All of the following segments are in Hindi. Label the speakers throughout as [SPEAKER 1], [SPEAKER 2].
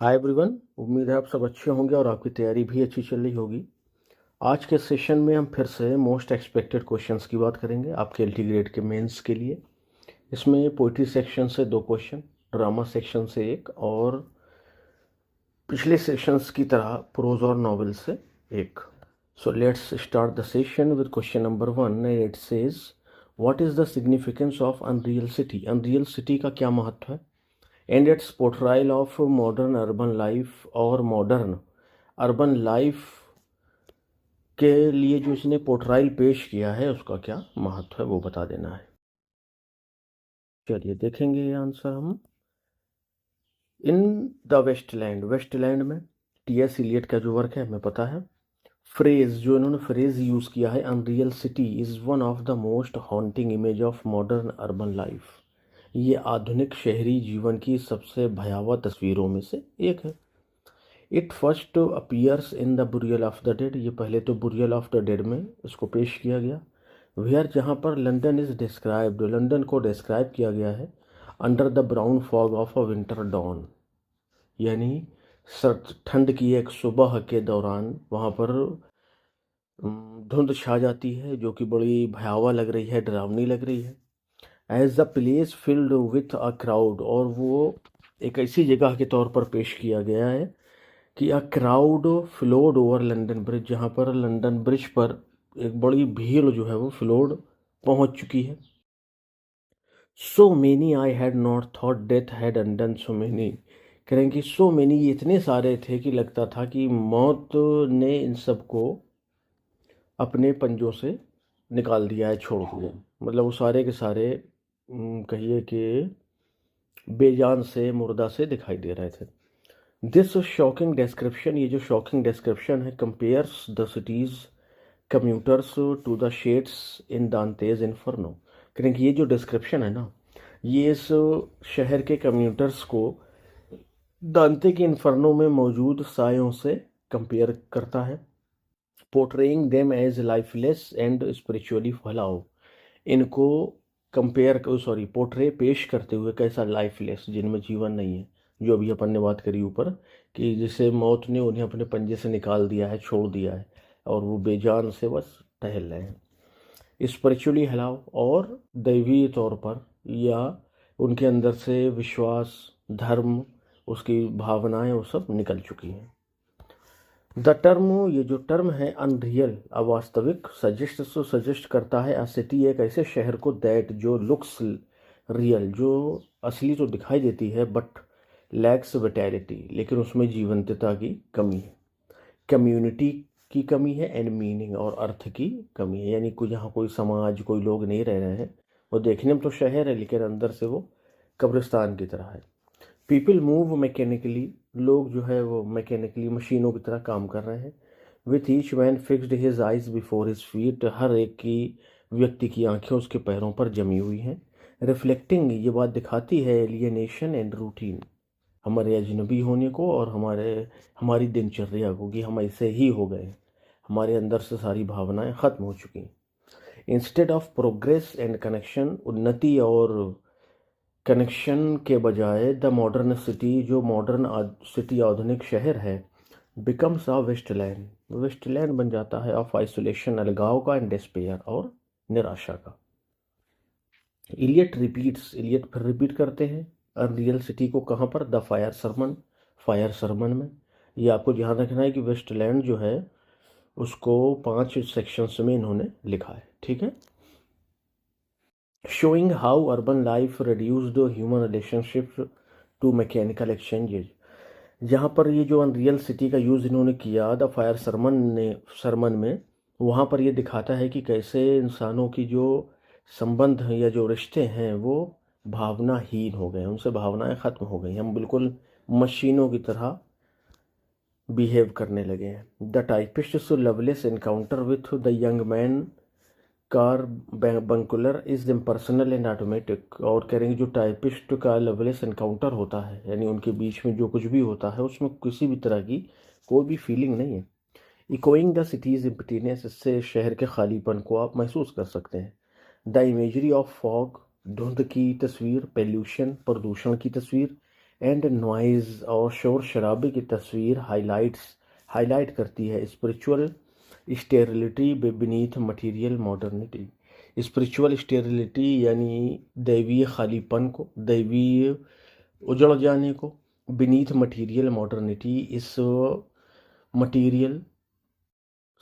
[SPEAKER 1] हाय एवरीवन, उम्मीद है आप सब अच्छे होंगे और आपकी तैयारी भी अच्छी चल रही होगी। आज के सेशन में हम फिर से मोस्ट एक्सपेक्टेड क्वेश्चंस की बात करेंगे आपके एलटी ग्रेड के मेंस के लिए। इसमें पोइट्री सेक्शन से 2 क्वेश्चन, ड्रामा सेक्शन से 1 और पिछले सेशंस की तरह प्रोज और नॉवेल से 1। So let's start the session with question number 1। It says what is the significance of unreal city. Unreal city का क्या महत्व है and it's portrayal of modern urban life और मॉडर्न अर्बन लाइफ के लिए जो इसने पोर्ट्रायल पेश किया है उसका क्या महत्व है वो बता देना है। चलिए देखेंगे ये आंसर हम। इन द वेस्टलैंड, वेस्टलैंड में टी.एस. इलियट का जो वर्क है हमें पता है। फ्रेज जो इन्होंने फ्रेज यूज़ किया है, unreal city is one of the most haunting image of modern urban life. ये आधुनिक शहरी जीवन की सबसे भयावह तस्वीरों में से एक है। It first appears in the burial of the dead, ये पहले तो बुरियल ऑफ द डेड में इसको पेश किया गया। वेयर जहाँ पर लंदन इज़ डिस्क्राइब्ड, लंदन को डिस्क्राइब किया गया है under the brown fog of a winter dawn, यानी सर्द ठंड की एक सुबह के दौरान वहाँ पर धुंध छा जाती है जो कि बड़ी भयावह लग रही है, डरावनी लग रही है। As the place filled with a crowd, और वो एक ऐसी जगह के तौर पर पेश किया गया है कि a crowd flowed over London bridge, जहाँ पर लंदन ब्रिज पर एक बड़ी भीड़ जो है वो फ्लोड पहुँच चुकी है। So many I had not thought death had undone so many, कहें कि सो मैनी ये इतने सारे थे कि लगता था कि मौत ने इन सबको अपने पंजों से निकाल दिया है, छोड़ दिया। मतलब वो सारे के सारे कहिए कि बेजान से, मुर्दा से दिखाई दे रहे थे। दिस शॉकिंग डिस्क्रिप्शन, ये जो शॉकिंग डिस्क्रिप्शन है, compares the city's commuters to the shades in Dante's Inferno. करें कि ये जो डिस्क्रिप्शन है ना, ये इस शहर के कम्यूटर्स को दांते के इन्फर्नो में मौजूद सायों से कंपेयर करता है। Portraying them as lifeless and spiritually fallow, इनको पोर्ट्रे पेश करते हुए कैसा लाइफलेस, जिनमें जीवन नहीं है, जो अभी अपन ने बात करी ऊपर कि जिसे मौत ने उन्हें अपने पंजे से निकाल दिया है, छोड़ दिया है और वो बेजान से बस टहल रहे हैं। स्पिरिचुअली हिलाओ, और दैवीय तौर पर या उनके अंदर से विश्वास, धर्म, उसकी भावनाएं वो सब निकल चुकी हैं। द टर्म, ये जो टर्म है अनरियल, अवास्तविक, सजेस्ट करता है अ सिटी, एक ऐसे शहर को दैट जो लुक्स रियल, जो असली तो दिखाई देती है बट लैक्स विटैलिटी, लेकिन उसमें जीवंतता की कमी है, कम्युनिटी की कमी है एंड मीनिंग, और अर्थ की कमी है। यानी कोई जहाँ कोई समाज, कोई लोग नहीं रह रहे हैं, वो देखने में तो शहर है लेकिन अंदर से वो कब्रिस्तान की तरह है। पीपल मूव मैकेनिकली, लोग जो है वो मैकेनिकली मशीनों की तरह काम कर रहे हैं। With each man fixed his eyes before his feet, हर एक की व्यक्ति की आंखें उसके पैरों पर जमी हुई हैं। रिफ्लेक्टिंग, ये बात दिखाती है एलियनेशन एंड रूटीन, हमारे अजनबी होने को और हमारी दिनचर्या को, कि हम ऐसे ही हो गए, हमारे अंदर से सारी भावनाएं ख़त्म हो चुकी। Instead of progress and connection, उन्नति और कनेक्शन के बजाय द मॉडर्न सिटी, जो मॉडर्न सिटी, आधुनिक शहर है, बिकम्स अ वेस्टलैंड, वेस्टलैंड बन जाता है ऑफ आइसोलेशन, अलगाव का, एंड डिस्पेयर, और निराशा का। इलियट रिपीट्स, इलियट फिर रिपीट करते हैं अनरियल सिटी को, कहाँ पर, the fire sermon, fire sermon में। ये आपको ध्यान रखना है कि वेस्टलैंड जो है उसको 5 सेक्शंस में इन्होंने लिखा है, ठीक है। Showing how urban life reduced human relationship to mechanical exchanges, जहाँ पर ये जो अनरियल सिटी का यूज़ इन्होंने किया द फायर सरमन में, वहाँ पर ये दिखाता है कि कैसे इंसानों की जो संबंध हैं या जो रिश्ते हैं वो भावनाहीन हो गए, उनसे भावनाएं ख़त्म हो गई, हम बिल्कुल मशीनों की तरह बिहेव करने लगे हैं। The typist's loveless encounter with the young man carbuncular is impersonal and automatic, और कह रहे हैं जो टाइपिस्ट का लवलेस एनकाउंटर होता है, यानी उनके बीच में जो कुछ भी होता है उसमें किसी भी तरह की कोई भी फीलिंग नहीं है। इकोइंग द सिटीज एम्प्टीनेस, इससे शहर के खालीपन को आप महसूस कर सकते हैं। द इमेजरी ऑफ फॉग, धुंध की तस्वीर, पेल्यूशन, प्रदूषण की तस्वीर, एंड नॉइज और शोर शराबे की तस्वीर हाईलाइट करती है spiritual sterility beneath material modernity. Spiritual sterility यानी दैवीय खालीपन को, दैवीय उजड़ जाने को, बीनीथ मटेरियल मॉडर्निटी इस मटेरियल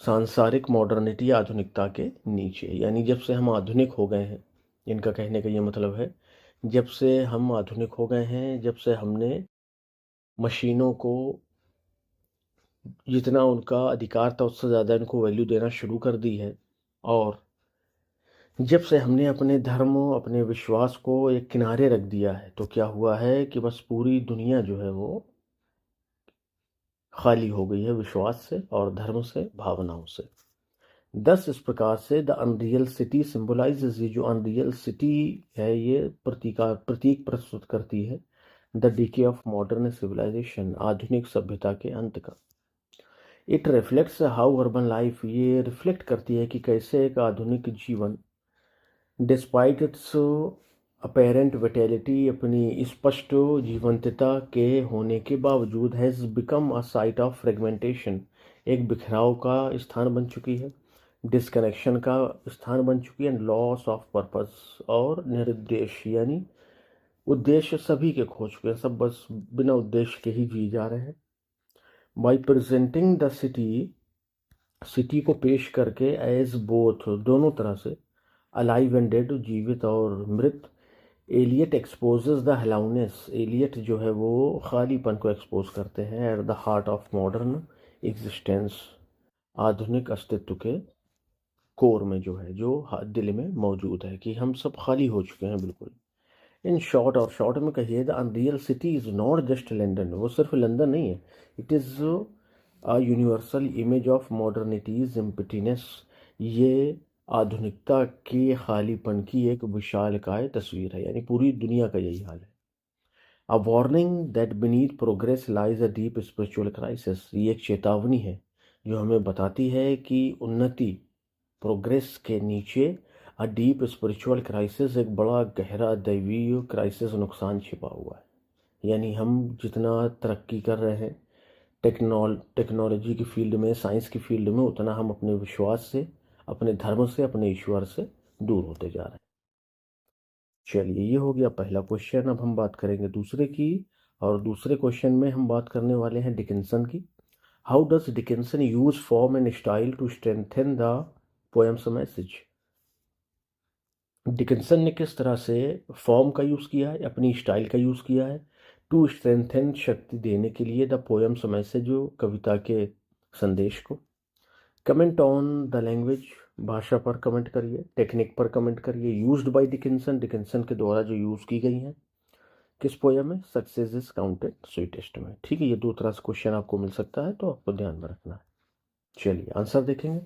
[SPEAKER 1] सांसारिक मॉडर्निटी आधुनिकता के नीचे। यानी जब से हम आधुनिक हो गए हैं, इनका कहने का ये मतलब है जब से हम आधुनिक हो गए हैं, जब से हमने मशीनों को जितना उनका अधिकार था उससे ज़्यादा इनको वैल्यू देना शुरू कर दी है, और जब से हमने अपने धर्म अपने विश्वास को एक किनारे रख दिया है, तो क्या हुआ है कि बस पूरी दुनिया जो है वो खाली हो गई है विश्वास से और धर्म से, भावनाओं से। दस इस प्रकार से द अनरियल सिटी सिंबलाइजेज, ये जो अनरियल सिटी है ये प्रतीक प्रस्तुत करती है the decay of modern civilization, आधुनिक सभ्यता के अंत का। It reflects how urban life, ये रिफ्लेक्ट करती है कि कैसे एक आधुनिक जीवन डिस्पाइट इट्स अपेरेंट विटेलिटी, अपनी स्पष्ट जीवंतता के होने के बावजूद has become a site of fragmentation, एक बिखराव का स्थान बन चुकी है, डिस्कनेक्शन का स्थान बन चुकी है, लॉस ऑफ पर्पस और निरुद्देश्य, यानी उद्देश्य सभी के खो चुके हैं, सब बस बिना उद्देश्य के ही जी जा रहे हैं। बाई प्रेजेंटिंग द सिटी को पेश करके एज बोथ, दोनों तरह से, अलाइव एंड डेड, जीवित और मृत, एलियट एक्सपोजेस द हेलाउनेस, एलियट जो है वो खालीपन को एक्सपोज करते हैं at the heart of modern existence, आधुनिक अस्तित्व के कोर में जो है, जो दिल में मौजूद है कि हम सब खाली हो चुके हैं बिल्कुल। इन शॉर्ट, और शॉर्ट में कहिए the unreal city is not just London, वो सिर्फ लंदन नहीं है, it is a universal image of modernity's emptiness, ये आधुनिकता के खालीपन की एक विशालकाय तस्वीर है, यानी पूरी दुनिया का यही हाल है। A warning that beneath progress lies a deep spiritual crisis, ये एक चेतावनी है जो हमें बताती है कि उन्नति, प्रोग्रेस के नीचे अ डीप स्पिरिचुअल क्राइसिस, एक बड़ा गहरा दैवीय क्राइसिस, नुकसान छिपा हुआ है। यानी हम जितना तरक्की कर रहे हैं टेक्नोलॉजी की फील्ड में, साइंस की फील्ड में, उतना हम अपने विश्वास से, अपने धर्म से, अपने ईश्वर से दूर होते जा रहे हैं। चलिए, ये हो गया पहला क्वेश्चन। अब हम बात करेंगे दूसरे की, और दूसरे क्वेश्चन में हम बात करने वाले हैं डिकिंसन की। How does Dickinson use form and style to strengthen the poem's message, Dickinson ने किस तरह से फॉर्म का यूज़ किया है, अपनी स्टाइल का यूज़ किया है, टू स्ट्रेंथन, शक्ति देने के लिए, द पोएम्स मैसेज, कविता के संदेश को। कमेंट ऑन द लैंग्वेज, भाषा पर कमेंट करिए, टेक्निक पर कमेंट करिए, यूज्ड बाय डिकिंसन, डिकिंसन के द्वारा जो यूज़ की गई हैं किस पोएम में, सक्सेस इज काउंटेड स्वीटेस्ट में। ठीक है, ये दो तरह से क्वेश्चन आपको मिल सकता है, तो आपको ध्यान में रखना है। चलिए आंसर देखेंगे।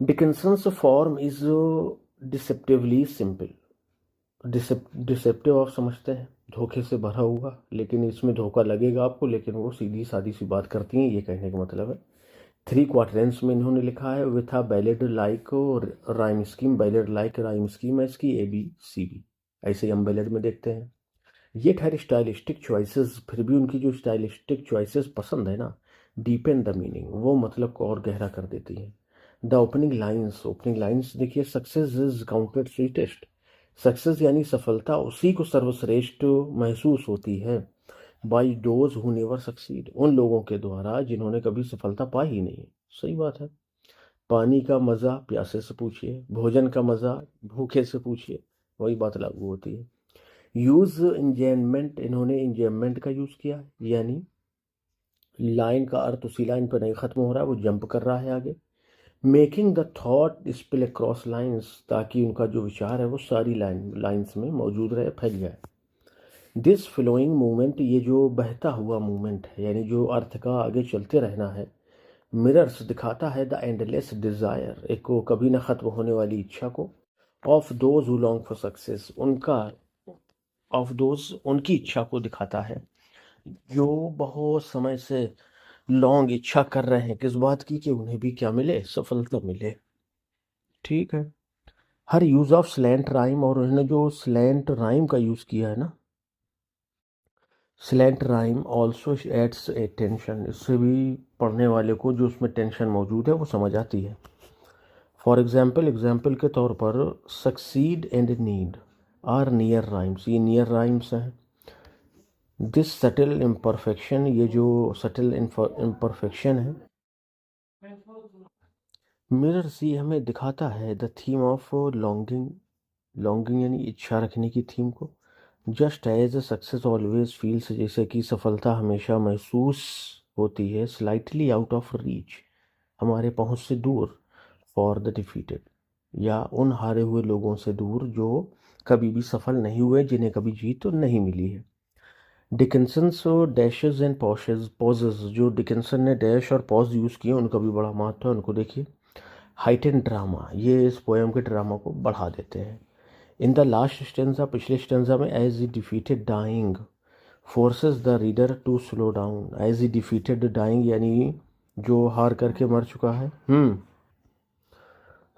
[SPEAKER 1] Dickinson's form is deceptively simple, deceptive आप समझते हैं, धोखे से भरा हुआ, लेकिन इसमें धोखा लगेगा आपको, लेकिन वो सीधी सादी सी बात करती हैं, ये कहने का मतलब है। 3 क्वार्टरेंस में इन्होंने लिखा है with a ballad like rhyme scheme, ballad like rhyme scheme है इसकी ABCB, ऐसे ही हम बैलेड में देखते हैं। ये ठहर स्टाइलिस्टिक चॉइसेस, फिर भी उनकी जो स्टाइलिस्टिक चॉइसेस पसंद है ना, डीपेन द मीनिंग, वो मतलब को और गहरा कर देती है। द ओपनिंग लाइन्स देखिए, success is counted sweetest, success यानी सफलता उसी को सर्वश्रेष्ठ महसूस होती है, by those who never succeed, उन लोगों के द्वारा जिन्होंने कभी सफलता पाई ही नहीं। सही बात है। पानी का मज़ा प्यासे से पूछिए, भोजन का मज़ा भूखे से पूछिए, वही बात लागू होती है। यूज़ इंजॉयमेंट, इन्होंने इंजॉयमेंट का यूज़ किया, यानी लाइन का अर्थ उसी लाइन पर नहीं ख़त्म हो रहा है, वो जंप कर रहा है आगे। Making the thought spill across lines, ताकि उनका जो विचार है वो सारी लाइन्स में मौजूद रहे, फैल जाए। दिस फ्लोइंग मूवमेंट, ये जो बहता हुआ मूवमेंट है, यानी जो अर्थ का आगे चलते रहना है। मिरर्स, दिखाता है द एंडलेस डिज़ायर, एक को कभी ना ख़त्म होने वाली इच्छा को। Of those who long for success, उनकी इच्छा को दिखाता है जो बहुत समय से लॉन्ग इच्छा कर रहे हैं किस बात की, कि उन्हें भी क्या मिले, सफलता मिले। ठीक है। हर यूज़ ऑफ स्लैंट राइम, और उन्होंने जो स्लैंट राइम का यूज़ किया है ना, स्लैंट राइम ऑल्सो एड्स ए टेंशन, इससे भी पढ़ने वाले को जो उसमें टेंशन मौजूद है वो समझ आती है। फॉर एग्जाम्पल के तौर पर succeed and need are near rhymes, ये नियर राइम्स हैं। दिस सटल इम्परफेक्शन, ये जो सटल इम्परफेक्शन है, मिरर सी हमें दिखाता है the theme of longing, longing यानी इच्छा रखने की थीम को। Just as success always feels, जैसे कि सफलता हमेशा महसूस होती है स्लाइटली आउट ऑफ रीच, हमारे पहुंच से दूर, फॉर द डिफीटेड, या उन हारे हुए लोगों से दूर जो कभी भी सफल नहीं हुए, जिन्हें कभी जीत नहीं मिली है। डिकिंसन्स डैशेस एंड पॉजेस, जो डिकिंसन ने डैश और पॉज यूज़ किए उनका भी बड़ा महत्व है, उनको देखिए। हाइटेन ड्रामा, ये इस पोएम के ड्रामा को बढ़ा देते हैं। इन द लास्ट स्टेंजा, पिछले स्टेंजा में, as he defeated dying forces the reader to slow down, as he defeated dying यानी जो हार करके मर चुका है,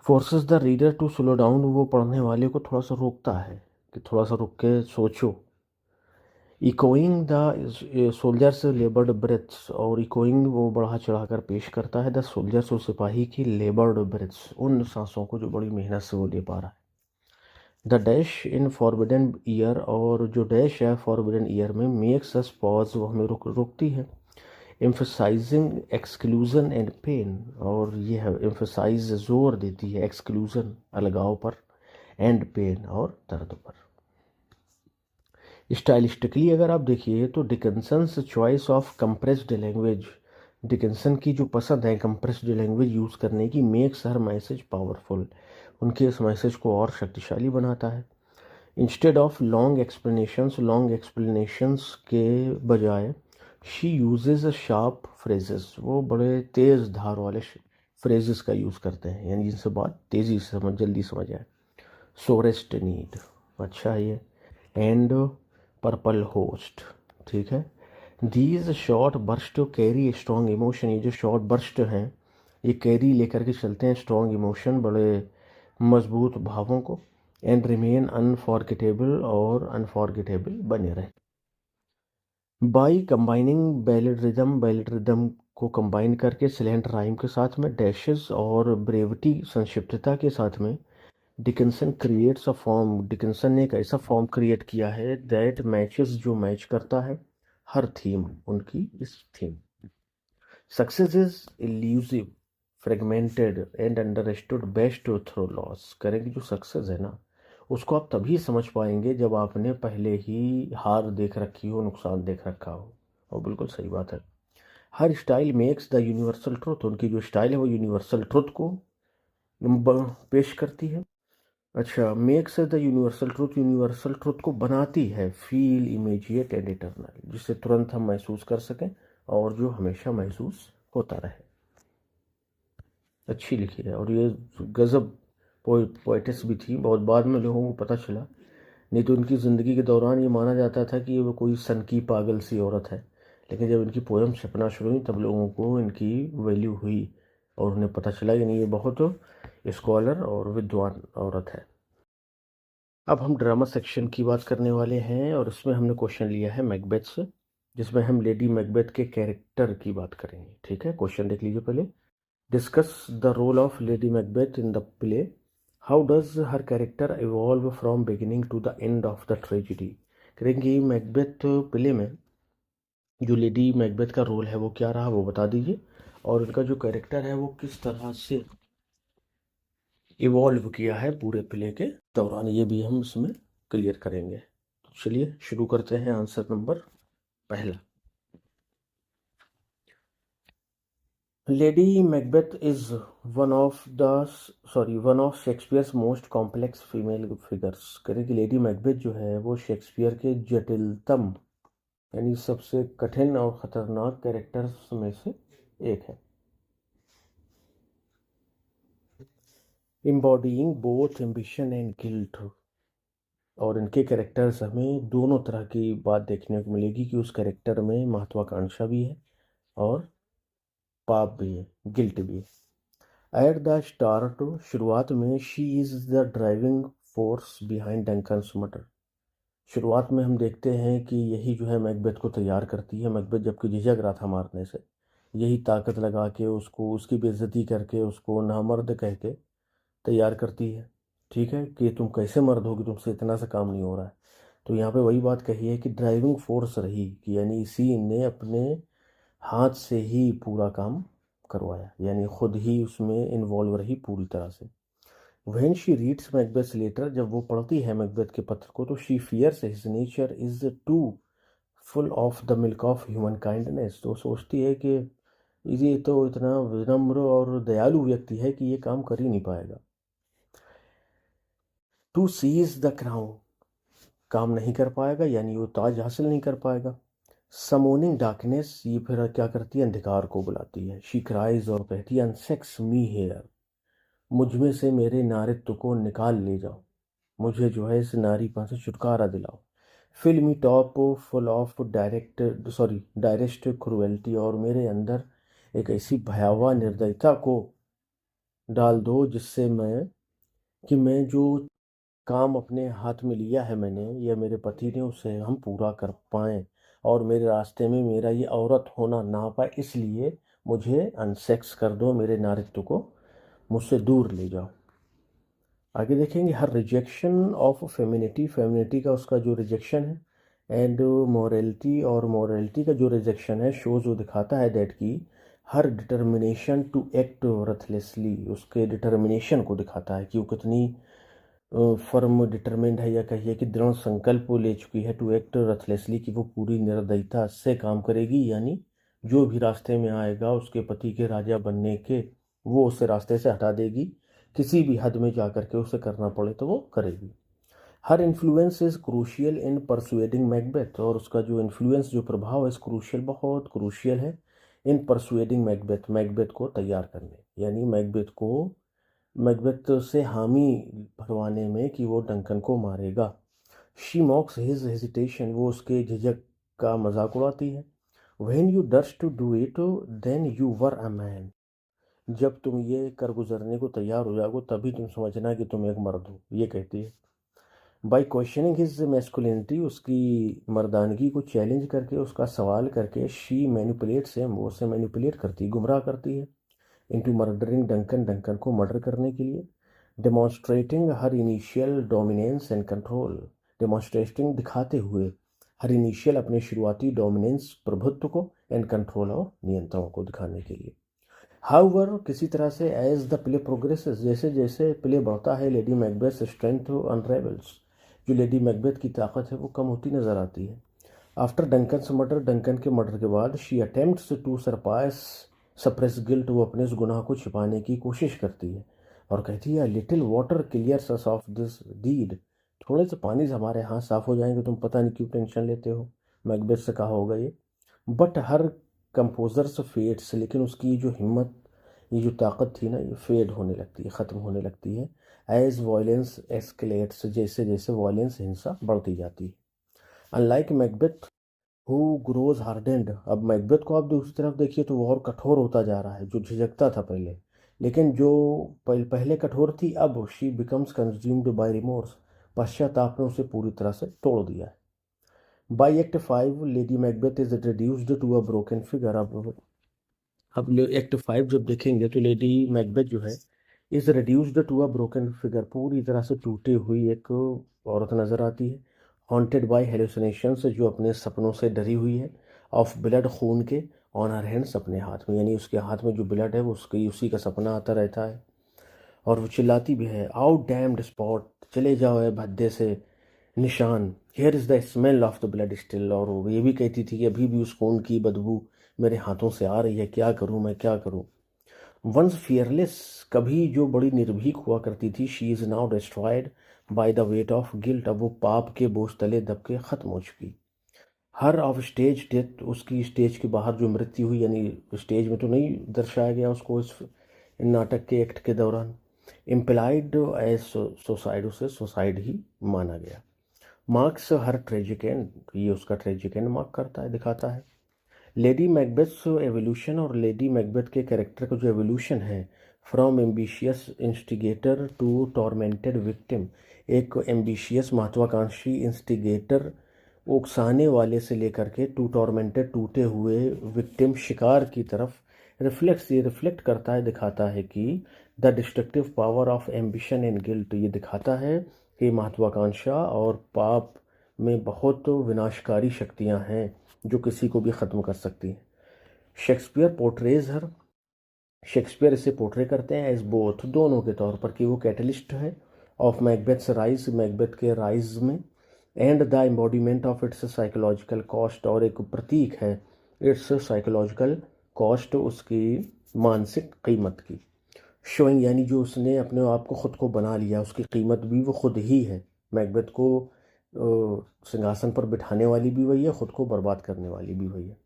[SPEAKER 1] forces the reader to slow down, वो पढ़ने वाले को थोड़ा सा रोकता है कि थोड़ा सा रुक के सोचो। इकोइंग द सोल्जर्स लेबर्ड ब्रेथ्स, और इकोइंग वो बढ़ा चढ़ा कर पेश करता है द सोल्जर्स, और सिपाही की लेबर्ड ब्रेथ्स, उन सांसों को जो बड़ी मेहनत से वो ले पा रहा है। The dash in forbidden year, और जो डैश है फॉरबिडन ईयर में, मेक्स अस पॉज, वो हमें रोकती है। एम्फसाइजिंग एक्सक्लूजन एंड पेन, और ये है एम्फसाइज, जोर देती है, एक्सक्लूजन अलगाव पर, एंड पेन और दर्द पर। स्टाइलिस्टिकली अगर आप देखिए तो Dickinson's choice of compressed language, Dickinson की जो पसंद है कंप्रेस्ड लैंग्वेज यूज़ करने की, मेक्स हर मैसेज पावरफुल, उनके इस मैसेज को और शक्तिशाली बनाता है। इंस्टेड ऑफ लॉन्ग एक्सप्लेनेशंस के बजाय, शी यूजेज शार्प फ्रेजेस, वो बड़े तेज़ धार वाले फ्रेजेस का यूज़ करते हैं, यानी जिनसे बात तेज़ी से जल्दी समझ आए। सोरेस्ट नीड, अच्छा ये, एंड पर्पल होस्ट, ठीक है। These short burst carry strong emotion, ये जो शॉर्ट बर्स्ट हैं ये कैरी लेकर के चलते हैं स्ट्रॉन्ग इमोशन, बड़े मजबूत भावों को। एंड रिमेन अनफॉरगेटेबल, और अनफॉरगेटेबल बने रहे। बाई कंबाइनिंग बैलेड रिदम को कंबाइन करके स्लैंट राइम के साथ में, डैशेस और ब्रेविटी संक्षिप्तता के साथ में, Dickinson creates a form, Dickinson ने एक ऐसा फॉर्म क्रिएट किया है दैट मैचेस, जो मैच करता है हर थीम, उनकी इस theme. Success is elusive, fragmented and understood best through loss, करेंगे जो सक्सेस है ना उसको आप तभी समझ पाएंगे जब आपने पहले ही हार देख रखी हो, नुकसान देख रखा हो। और बिल्कुल सही बात है। Her style makes the universal truth, उनकी जो स्टाइल है वो यूनिवर्सल ट्रुथ को पेश करती है। अच्छा, मेक्स द यूनिवर्सल ट्रुथ को बनाती है, फील इमीजिएट एंड इटरनल, जिसे तुरंत हम महसूस कर सकें और जो हमेशा महसूस होता रहे। अच्छी लिखी है, और ये गज़ब पोइटिस भी थी, बहुत बाद में लोगों को पता चला, नहीं तो उनकी ज़िंदगी के दौरान ये माना जाता था कि वो कोई सनकी पागल सी औरत है, लेकिन जब इनकी पोएम छपना शुरू हुई तब लोगों को इनकी वैल्यू हुई और उन्हें पता चला कि नहीं ये बहुत स्कॉलर और विद्वान औरत है। अब हम ड्रामा सेक्शन की बात करने वाले हैं, और इसमें हमने क्वेश्चन लिया है मैकबेथ से, जिसमें हम लेडी मैकबेथ के कैरेक्टर की बात करेंगे। ठीक है, क्वेश्चन देख लीजिए पहले। Discuss the role of Lady Macbeth in the play, how does her character evolve from beginning to the end of the tragedy. करेंगे मैकबेथ प्ले में जो लेडी मैकबेथ का रोल है वो क्या रहा वो बता दीजिए, और उनका जो कैरेक्टर है वो किस तरह से इवॉल्व किया है पूरे प्ले के दौरान, ये भी हम इसमें क्लियर करेंगे। तो चलिए शुरू करते हैं। आंसर नंबर पहला, lady Macbeth is one of Shakespeare's most complex female figures. करें कि लेडी मैकबेथ जो है वो शेक्सपियर के जटिलतम यानी सबसे कठिन और खतरनाक कैरेक्टर्स में से एक है। एम्बॉडीइंग बोथ एम्बिशन एंड गिल्ट, और इनके कैरेक्टर्स हमें दोनों तरह की बात देखने को मिलेगी कि उस कैरेक्टर में महत्वाकांक्षा भी है और पाप भी है, गिल्ट भी है। एट द स्टार्ट, शुरुआत में, she is the driving force behind Duncan's murder, शुरुआत में हम देखते हैं कि यही जो है मैकबेथ को तैयार करती है। मैकबेथ जबकि झिझक रहा था मारने से, यही ताकत लगा के उसको, उसकी बेइज्जती करके, उसको नामर्द कह के तैयार करती है। ठीक है, कि तुम कैसे मर्द होगी, तुमसे इतना सा काम नहीं हो रहा है। तो यहाँ पे वही बात कही है कि ड्राइविंग फोर्स रही, कि यानी इसी ने अपने हाथ से ही पूरा काम करवाया, यानी खुद ही उसमें इन्वॉल्व रही पूरी तरह से। When she reads Macbeth letter, जब वो पढ़ती है मैकबेथ के पत्र को, तो she fears his nature is too full of the milk of human kindness. तो सोचती है कि ये तो इतना विनम्र और दयालु व्यक्ति है कि ये काम कर ही नहीं पाएगा। टू सीज द क्राउन, काम नहीं कर पाएगा, यानी वो ताज हासिल नहीं कर पाएगा। समोनिंग डार्कनेस, ये फिर क्या करती है, अंधकार को बुलाती है। शी क्राइज, और कहती है अनसेक्स मी हेयर, मुझ में से मेरे नारित्व को निकाल ले जाओ, मुझे जो है इस नारीपन से छुटकारा दिलाओ। फिल्मी top full of direct cruelty, और मेरे अंदर एक ऐसी भयावह निर्दयता को डाल दो जिससे मैं जो काम अपने हाथ में लिया है मैंने या मेरे पति ने, उसे हम पूरा कर पाएँ, और मेरे रास्ते में मेरा ये औरत होना ना पाए, इसलिए मुझे अनसेक्स कर दो, मेरे नारित्व को मुझसे दूर ले जाओ। आगे देखेंगे हर रिजेक्शन ऑफ फेमिनिटी, फेमिनिटी का उसका जो रिजेक्शन है, एंड मोरलिटी, और मोरलिटी का जो रिजेक्शन है, शोज वो दिखाता है दैट की हर डिटर्मिनेशन टू एक्ट रथलेसली, उसके डिटर्मिनेशन को दिखाता है कि वो कितनी फर्म डिटरमिंड है, या कहिए कि दृढ़ संकल्प वो ले चुकी है, टू एक्ट रथलेसली, कि वो पूरी निर्दयता से काम करेगी, यानी जो भी रास्ते में आएगा उसके पति के राजा बनने के, वो उसे रास्ते से हटा देगी, किसी भी हद में जा कर के उसे करना पड़े तो वो करेगी। Her influence is crucial in persuading Macbeth, और उसका जो इन्फ्लुएंस, जो प्रभाव है, क्रूशियल, बहुत क्रूशियल है, इन परसुएडिंग मैकबेथ, मैकबेथ को तैयार करने, यानी मैकबेथ से हामी भरवाने में कि वो डंकन को मारेगा। शी मॉक्स हिज हेजिटेशन, वो उसके झिझक का मजाक उड़ाती है। When you durst to do it then you were a man, जब तुम ये कर गुजरने को तैयार हो जाओगे तभी तुम समझना कि तुम एक मर्द हो, ये कहती है। बाई क्वेश्चनिंग हिज मैस्कुलिनिटी, उसकी मर्दानगी को चैलेंज करके, उसका सवाल करके, शी मैनिपुलेट्स हिम, वो उसे मैनिपुलेट करती, गुमराह करती है, इनटू मर्डरिंग डंकन, डंकन को मर्डर करने के लिए। Demonstrating her initial dominance and control, demonstrating दिखाते हुए, हर इनिशियल अपने शुरुआती डोमिनेंस प्रभुत्व को, एंड कंट्रोल और नियंत्रण को दिखाने के लिए। हाउवर, किसी तरह से, एज द प्ले प्रोग्रेसेस, जैसे जैसे प्ले बढ़ता है, लेडी मैकबेथ स्ट्रेंथ अनरेवल्स, जो लेडी मैकबेथ की ताकत है वो कम होती नजर आती है। आफ्टर डंकन्स मर्डर, डंकन के मर्डर के बाद, she attempts to suppress guilt, वो अपने उस गुनाह को छिपाने की कोशिश करती है, और कहती है little water clears us of this deed, थोड़े से पानी से हमारे हाथ साफ हो जाएंगे, तुम पता नहीं क्यों टेंशन लेते हो, मैकबेथ से कहा होगा ये। बट हर कंपोजर्स फेड्स, लेकिन उसकी जो हिम्मत, ये जो ताकत थी ना, ये फेड होने लगती है, ख़त्म होने लगती है। एज वायलेंस एस्केलेट्स, जैसे जैसे वायलेंस, हिंसा बढ़ती जाती है। Unlike Macbeth who grows hardened, अब मैकबेथ को आप दूसरी तरफ देखिए तो वो और कठोर होता जा रहा है, जो झिझकता था पहले, लेकिन जो पहले कठोर थी, अब she becomes consumed by remorse, पश्चाताप ने उसे पूरी तरह से तोड़ दिया है। By act 5 Lady Macbeth is reduced to a broken figure, अब एक्ट 5 जब देखेंगे तो लेडी मैकबेथ जो है is reduced to a broken figure, पूरी तरह से टूटी हुई एक औरत नजर आती है। हॉन्टेड बाय हेलुसिनेशंस, जो अपने सपनों से डरी हुई है। ऑफ ब्लड, खून के। ऑन हर हैंड्स, अपने हाथ में, यानी उसके हाथ में जो ब्लड है वो उसकी उसी का सपना आता रहता है, और वो चिल्लाती भी है, आउट डैम्ड स्पॉट, चले जाओ है भद्दे से निशान, here is the smell of the blood still, और वो ये भी कहती थी कि अभी भी उस खून की बदबू मेरे हाथों से आ रही है, क्या करूं मैं, क्या करूं। वंस फियरलेस, कभी जो बड़ी निर्भीक हुआ करती थी, she is now destroyed by the weight of guilt, अब वो पाप के बोझ तले दब के ख़त्म हो चुकी। हर ऑफ स्टेज डेथ, उसकी स्टेज के बाहर जो मृत्यु हुई, यानी स्टेज में तो नहीं दर्शाया गया उसको इस नाटक के एक्ट के दौरान, इम्प्लाइड एज सुसाइड, उसे सुसाइड ही माना गया। मार्क्स हर ट्रेजिक एंड, ये उसका ट्रेजिक एंड मार्क करता है, दिखाता है। लेडी मैकबेथ एवोल्यूशन, और लेडी मैकबेथ के कैरेक्टर का जो एवोल्यूशन है from ambitious instigator to tormented victim, एक एम्बिशियस महत्वाकांक्षी इंस्टिगेटर उकसाने वाले से लेकर के टू टॉर्मेंटेड टूटे हुए विक्टिम शिकार की तरफ ये रिफ्लेक्ट करता है, दिखाता है कि the destructive power of ambition and guilt, ये दिखाता है कि महत्वाकांक्षा और पाप में बहुत विनाशकारी शक्तियां हैं जो किसी को भी ख़त्म कर सकती हैं। शेक्सपियर इसे पोर्ट्रे करते हैं एज बोथ, दोनों के तौर पर, कि वो कैटलिस्ट है ऑफ मैकबेथ्स राइज, मैकबेथ के राइज में, and the embodiment of its psychological cost, और एक प्रतीक है इट्स साइकोलॉजिकल कॉस्ट, उसकी मानसिक कीमत की। शोइंग यानी जो उसने अपने आप को खुद को बना लिया, उसकी कीमत भी वो खुद ही है। मैकबेथ को सिंहासन पर बिठाने वाली भी वही है, खुद को बर्बाद करने वाली भी वही है।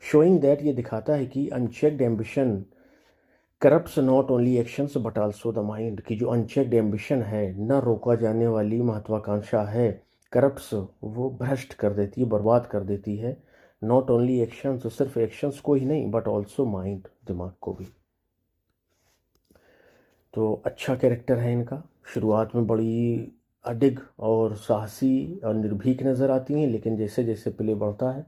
[SPEAKER 1] शोइंग दैट, ये दिखाता है कि unchecked ambition corrupts not only actions but also the mind, की जो अनचेक्ड एम्बिशन है, न रोका जाने वाली महत्वाकांक्षा है, करप्ट्स, वो भ्रष्ट कर देती है, बर्बाद कर देती है, नॉट ओनली एक्शंस, सिर्फ एक्शंस को ही नहीं बट ऑल्सो माइंड, दिमाग को भी। तो अच्छा कैरेक्टर है इनका। शुरुआत में बड़ी अडिग और साहसी और निर्भीक नज़र आती हैं, लेकिन जैसे जैसे प्ले बढ़ता है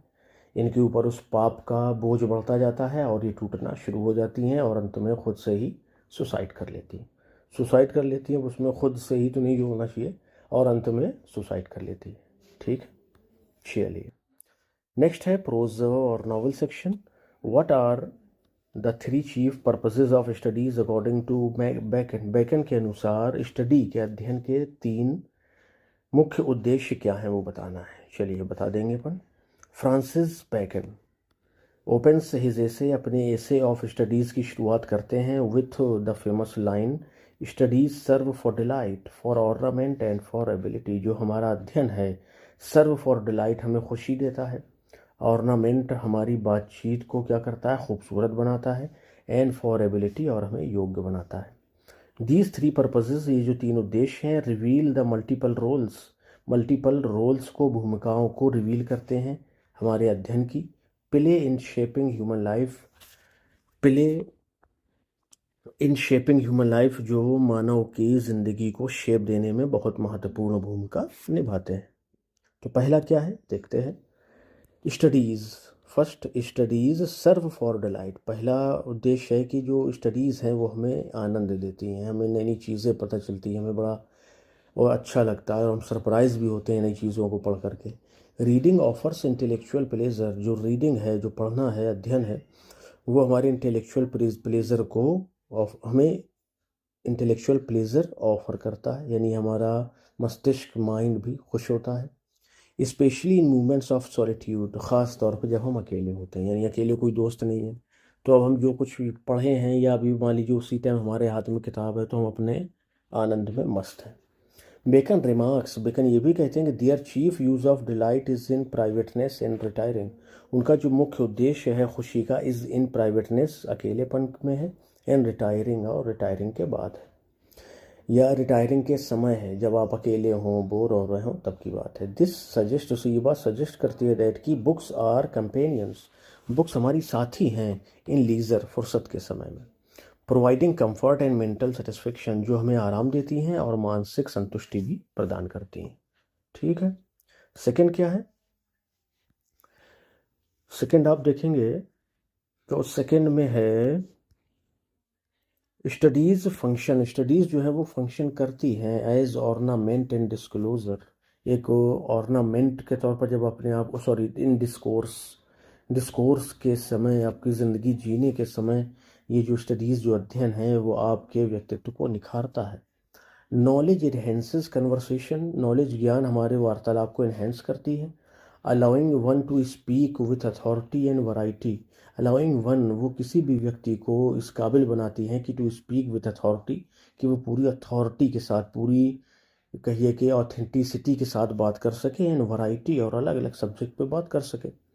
[SPEAKER 1] इनके ऊपर उस पाप का बोझ बढ़ता जाता है और ये टूटना शुरू हो जाती हैं और अंत में खुद से ही सुसाइड कर लेती हैं। उसमें खुद से ही तो नहीं जो होना चाहिए, और अंत में सुसाइड कर लेती है। ठीक, चलिए नेक्स्ट है प्रोज और novel section. What are the three chief purposes of studies according to Bacon के अनुसार स्टडी के अध्ययन के 3 मुख्य उद्देश्य क्या हैं वो बताना है। चलिए बता देंगे अपन। Francis Bacon opens his essay, अपने एसे ऑफ स्टडीज़ की शुरुआत करते हैं with the famous line, studies serve for delight, for ornament and for ability. जो हमारा अध्ययन है, सर्व फॉर डिलाइट, हमें खुशी देता है, ऑर्नामेंट हमारी बातचीत को क्या करता है, खूबसूरत बनाता है, एंड फॉर एबिलिटी, और हमें योग्य बनाता है। दीज 3 पर्पसेस, ये जो 3 उद्देश्य हैं, रिवील द मल्टीपल रोल्स को, भूमिकाओं को रिवील करते हैं हमारे अध्ययन की। Play in shaping human life, जो मानव की ज़िंदगी को शेप देने में बहुत महत्वपूर्ण भूमिका निभाते हैं। तो पहला क्या है देखते हैं। Studies, first, studies serve for delight. पहला उद्देश्य है कि जो स्टडीज़ हैं वो हमें आनंद देती हैं, हमें नई नई चीज़ें पता चलती हैं, हमें बड़ा और अच्छा लगता है और हम सरप्राइज़ भी होते हैं नई चीज़ों को पढ़ करके। रीडिंग ऑफर्स इंटेलेक्चुअल प्लेजर, जो रीडिंग है, जो पढ़ना है, अध्ययन है, वो हमारे इंटेलेक्चुअल प्लेजर को हमें इंटेलेक्चुअल प्लेजर ऑफर करता है, यानी हमारा मस्तिष्क, माइंड भी खुश होता है। Specially in movements of solitude, ख़ास तौर पर जब हम अकेले होते हैं, यानी अकेले कोई दोस्त नहीं है, तो अब हम जो कुछ भी पढ़े हैं या अभी मान लीजिए उसी टाइम हमारे हाथ में किताब है तो हम अपने आनंद में मस्त हैं। बेकन ये भी कहते हैं कि their chief use of delight is in privateness and retiring. उनका जो मुख्य उद्देश्य है खुशी का, इज़ इन प्राइवेटनेस, अकेलेपन में है, एंड रिटायरिंग, और रिटायरिंग के बाद है, या रिटायरिंग के समय है, जब आप अकेले हों, बोर हो रहे हों, तब की बात है। दिस सजेस्ट, तो ये बात सजेस्ट करती है दैट कि बुक्स आर कंपेनियंस, बुक्स हमारी साथी हैं इन लीजर, फुर्सत के समय में। Providing comfort and mental satisfaction, जो हमें आराम देती हैं और मानसिक संतुष्टि भी प्रदान करती हैं। ठीक है, सेकंड क्या है, सेकंड आप देखेंगे तो सेकंड में है स्टडीज़ जो है वो फंक्शन करती हैं एज ऑर्नामेंट एंड डिस्क्लोजर, एक ऑर्नामेंट के तौर पर, जब अपने आप को, सॉरी, इन डिस्कोर्स के समय, आपकी ज़िंदगी जीने के समय, ये जो स्टडीज़, जो अध्ययन है, वो आपके व्यक्तित्व को निखारता है। नॉलेज इनहेंसेस कन्वर्सेशन, नॉलेज, ज्ञान हमारे वार्तालाप को इन्हेंस करती है। Allowing one two speak with authority and variety, allowing one, वो किसी भी व्यक्ति को इस काबिल बनाती हैं कि टू स्पीक विथ अथॉरिटी, कि वो पूरी अथॉरिटी के साथ, पूरी कहिए कि ऑथेंटिसिटी के साथ बात कर सके, एंड वैरायटी, और अलग अलग सब्जेक्ट पे बात कर सके।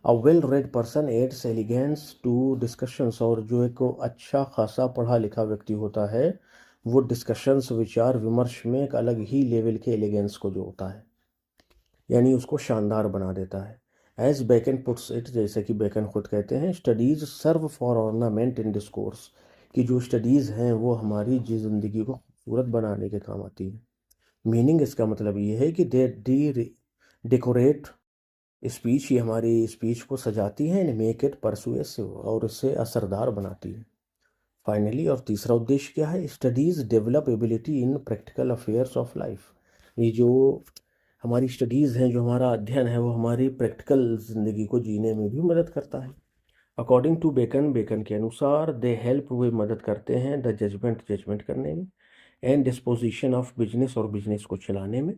[SPEAKER 1] A well read person adds elegance to discussions, और जो एक अच्छा खासा पढ़ा लिखा व्यक्ति होता है वो डिस्कशंस, विचार विमर्श में एक अलग ही लेवल के एलिगेंस को जो होता है, यानी उसको शानदार बना देता है। एज बेकन पुट्स इट, जैसे कि बेकन खुद कहते हैं, studies serve for ornament in discourse, कि जो स्टडीज़ हैं वो हमारी ज़िंदगी को खूबसूरत बनाने के काम आती है। मीनिंग इसका मतलब ये है कि दे डेकोरेट स्पीच, ये हमारी स्पीच को सजाती है, एंड मेक इट परसुएसिव, और इससे असरदार बनाती है। फाइनली, और तीसरा उद्देश्य क्या है, studies develop ability in practical affairs of life. ये जो हमारी स्टडीज़ हैं, जो हमारा अध्ययन है, वो हमारी प्रैक्टिकल ज़िंदगी को जीने में भी मदद करता है। अकॉर्डिंग टू बेकन, बेकन के अनुसार, दे हेल्प, वे मदद करते हैं, द जजमेंट करने में, एंड डिस्पोजिशन ऑफ बिजनेस, और बिजनेस को चलाने में।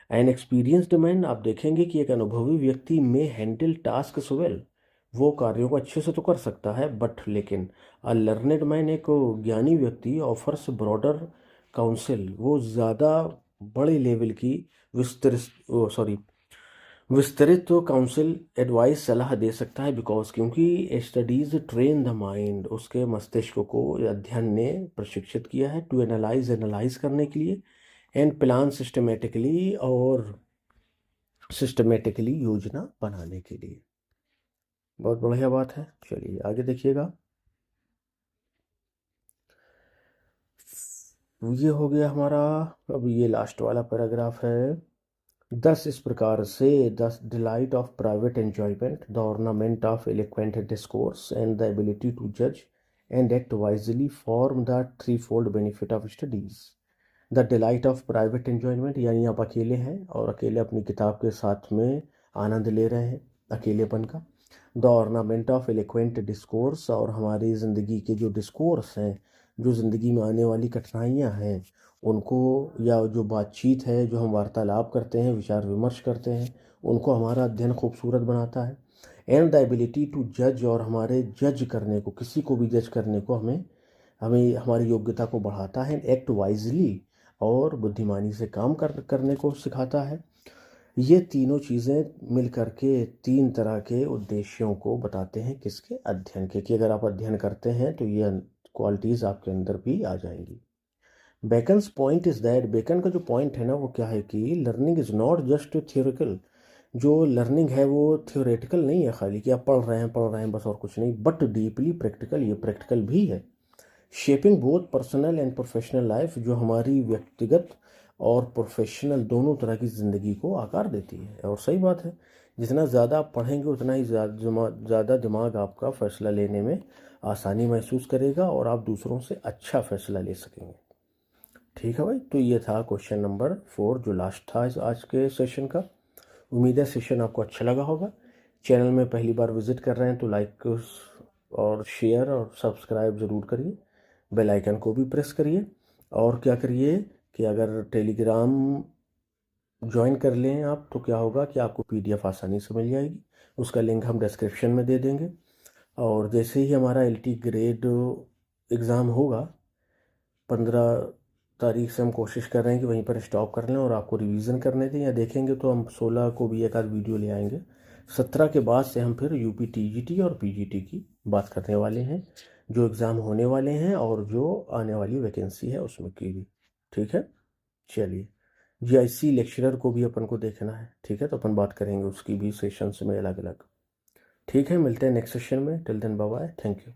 [SPEAKER 1] एन एक्सपीरियंस्ड मैन, आप देखेंगे कि एक अनुभवी व्यक्ति में हैंडल टास्क वेल, वो कार्यों को अच्छे से तो कर सकता है, बट लेकिन अ लर्नेड मैन, एक ज्ञानी व्यक्ति, ऑफर्स ब्रॉडर काउंसिल, वो ज़्यादा बड़े लेवल की विस्तृत काउंसिल एडवाइस, सलाह दे सकता है, बिकॉज क्योंकि स्टडीज ट्रेन द माइंड, उसके मस्तिष्क को अध्ययन ने प्रशिक्षित किया है, टू एनालाइज करने के लिए, एंड प्लान सिस्टमेटिकली, और सिस्टमेटिकली योजना बनाने के लिए। बहुत बढ़िया बात है। चलिए आगे देखिएगा। ये हो गया हमारा, अब ये लास्ट वाला पैराग्राफ है। 10 इस प्रकार से, 10 delight of private enjoyment, the ornament of eloquent discourse, and the ability to जज and act wisely form the threefold benefit of studies. The delight of private enjoyment, यानी आप अकेले हैं और अकेले अपनी किताब के साथ में आनंद ले रहे हैं अकेलेपन का। The ornament of eloquent discourse, और हमारी ज़िंदगी के जो डिस्कोर्स हैं, जो ज़िंदगी में आने वाली कठिनाइयाँ हैं उनको, या जो बातचीत है, जो हम वार्तालाप करते हैं, विचार विमर्श करते हैं, उनको हमारा अध्ययन खूबसूरत बनाता है। एंड द एबिलिटी टू जज, और हमारे जज करने को, किसी को भी जज करने को हमें हमें हमारी योग्यता को बढ़ाता है। एक्ट वाइजली, और बुद्धिमानी से काम करने को सिखाता है। ये तीनों चीज़ें मिल करके 3 तरह के उद्देश्यों को बताते हैं, किसके, अध्ययन के, कि अगर आप अध्ययन करते हैं तो ये क्वालिटीज़ आपके अंदर भी आ जाएंगी। Bacon's point is that, Bacon का जो पॉइंट है ना वो क्या है कि learning is not just theoretical. जो लर्निंग है वो थियोरेटिकल नहीं है खाली, कि आप पढ़ रहे हैं बस और कुछ नहीं, बट डीपली प्रैक्टिकल, ये प्रैक्टिकल भी है। Shaping both personal and professional life, जो हमारी व्यक्तिगत और प्रोफेशनल दोनों तरह की ज़िंदगी को आकार देती है। और सही बात है, जितना ज़्यादा आप पढ़ेंगे उतना ही ज़्यादा दिमाग आपका फ़ैसला लेने में आसानी महसूस करेगा, और आप दूसरों से अच्छा फ़ैसला ले सकेंगे। ठीक है भाई, तो ये था क्वेश्चन नंबर 4, जो लास्ट था आज के सेशन का। उम्मीद है सेशन आपको अच्छा लगा होगा। चैनल में पहली बार विजिट कर रहे हैं तो लाइक और शेयर और सब्सक्राइब ज़रूर करिए। बेल आइकन को भी प्रेस करिए, और क्या करिए कि अगर टेलीग्राम ज्वाइन कर लें आप, तो क्या होगा कि आपको PDF आसानी से मिल जाएगी। उसका लिंक हम डिस्क्रिप्शन में दे देंगे। और जैसे ही हमारा LT ग्रेड एग्ज़ाम होगा 15 तारीख से, हम कोशिश कर रहे हैं कि वहीं पर स्टॉप कर लें और आपको रिवीजन करने दें, या देखेंगे तो हम 16 को भी एक आध वीडियो ले आएंगे। 17 के बाद से हम फिर UP TGT और PGT की बात करने वाले हैं, जो एग्ज़ाम होने वाले हैं और जो आने वाली वैकेंसी है उसमें की भी। ठीक है, चलिए। GIC लेक्चरर को भी अपन को देखना है, ठीक है, तो अपन बात करेंगे उसकी भी सेशंस में अलग अलग। ठीक है, मिलते हैं नेक्स्ट सेशन में। Till then bye bye, thank you.